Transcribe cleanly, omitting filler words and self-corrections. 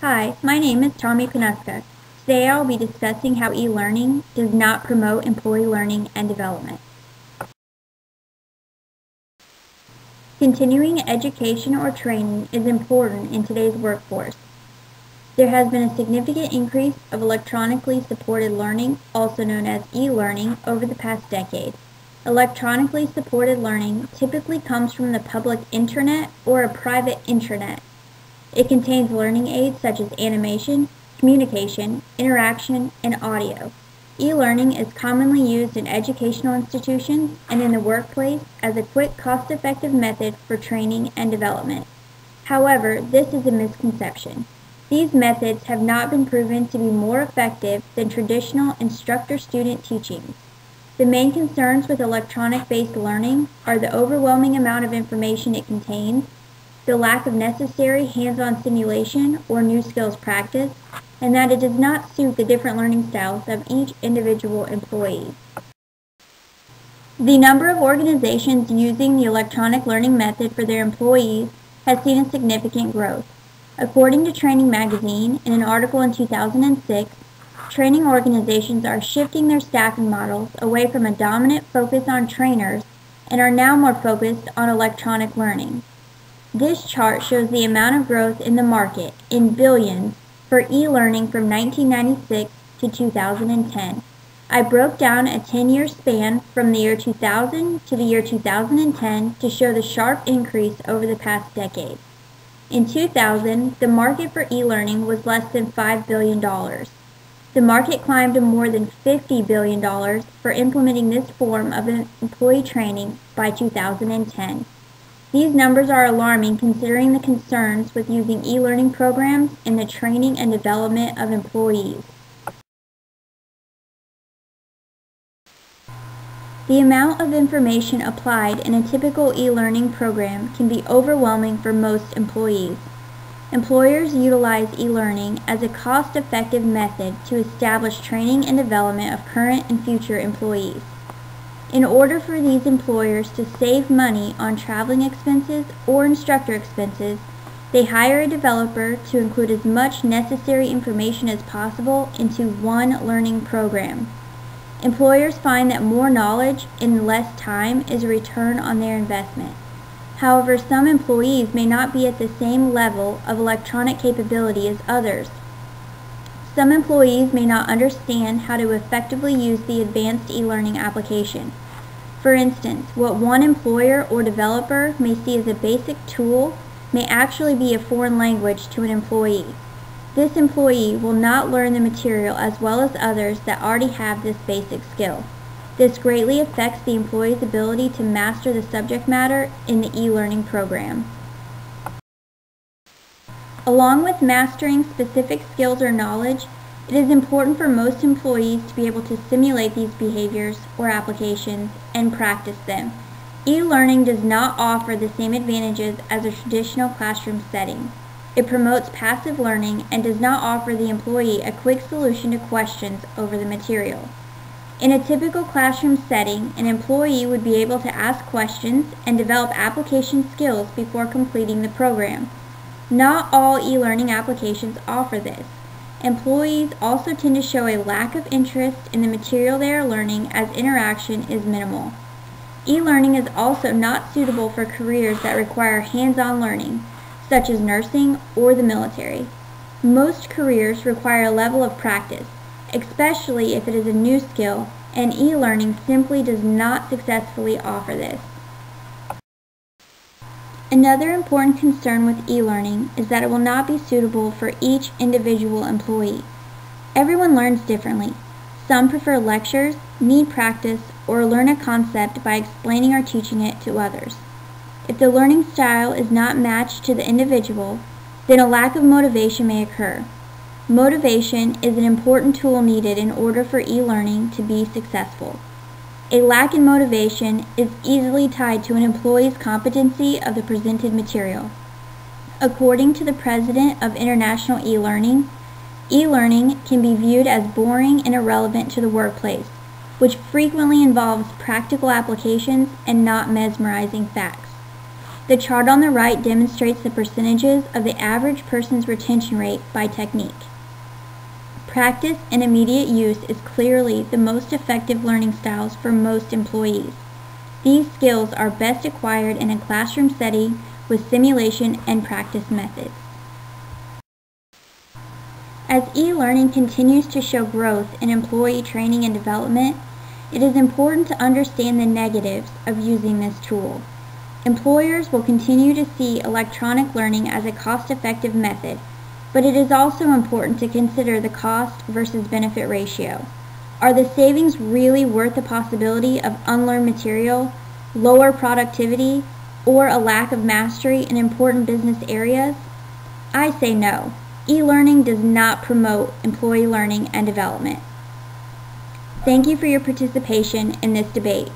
Hi, my name is Tommy Konuska. Today I will be discussing how e-learning does not promote employee learning and development. Continuing education or training is important in today's workforce. There has been a significant increase of electronically supported learning, also known as e-learning, over the past decade. Electronically supported learning typically comes from the public internet or a private intranet. It contains learning aids such as animation, communication, interaction, and audio. E-learning is commonly used in educational institutions and in the workplace as a quick, cost-effective method for training and development. However, this is a misconception. These methods have not been proven to be more effective than traditional instructor-student teachings. The main concerns with electronic-based learning are the overwhelming amount of information it contains, the lack of necessary hands-on simulation or new skills practice, and that it does not suit the different learning styles of each individual employee. The number of organizations using the electronic learning method for their employees has seen a significant growth. According to Training Magazine, in an article in 2006, training organizations are shifting their staffing models away from a dominant focus on trainers and are now more focused on electronic learning. This chart shows the amount of growth in the market, in billions, for e-learning from 1996 to 2010. I broke down a 10-year span from the year 2000 to the year 2010 to show the sharp increase over the past decade. In 2000, the market for e-learning was less than $5 billion. The market climbed to more than $50 billion for implementing this form of employee training by 2010. These numbers are alarming considering the concerns with using e-learning programs in the training and development of employees. The amount of information applied in a typical e-learning program can be overwhelming for most employees. Employers utilize e-learning as a cost-effective method to establish training and development of current and future employees. In order for these employers to save money on traveling expenses or instructor expenses, they hire a developer to include as much necessary information as possible into one learning program. Employers find that more knowledge in less time is a return on their investment. However, some employees may not be at the same level of electronic capability as others. Some employees may not understand how to effectively use the advanced e-learning application. For instance, what one employer or developer may see as a basic tool may actually be a foreign language to an employee. This employee will not learn the material as well as others that already have this basic skill. This greatly affects the employee's ability to master the subject matter in the e-learning program. Along with mastering specific skills or knowledge, it is important for most employees to be able to simulate these behaviors or applications and practice them. E-learning does not offer the same advantages as a traditional classroom setting. It promotes passive learning and does not offer the employee a quick solution to questions over the material. In a typical classroom setting, an employee would be able to ask questions and develop application skills before completing the program. Not all e-learning applications offer this. Employees also tend to show a lack of interest in the material they are learning as interaction is minimal. E-learning is also not suitable for careers that require hands-on learning, such as nursing or the military. Most careers require a level of practice, especially if it is a new skill, and e-learning simply does not successfully offer this. Another important concern with e-learning is that it will not be suitable for each individual employee. Everyone learns differently. Some prefer lectures, need practice, or learn a concept by explaining or teaching it to others. If the learning style is not matched to the individual, then a lack of motivation may occur. Motivation is an important tool needed in order for e-learning to be successful. A lack in motivation is easily tied to an employee's competency of the presented material. According to the president of International e-learning, e-learning can be viewed as boring and irrelevant to the workplace, which frequently involves practical applications and not mesmerizing facts. The chart on the right demonstrates the percentages of the average person's retention rate by technique. Practice and immediate use is clearly the most effective learning styles for most employees. These skills are best acquired in a classroom setting with simulation and practice methods. As e-learning continues to show growth in employee training and development, it is important to understand the negatives of using this tool. Employers will continue to see electronic learning as a cost-effective method, but it is also important to consider the cost versus benefit ratio. Are the savings really worth the possibility of unlearned material, lower productivity, or a lack of mastery in important business areas? I say no. E-learning does not promote employee learning and development. Thank you for your participation in this debate.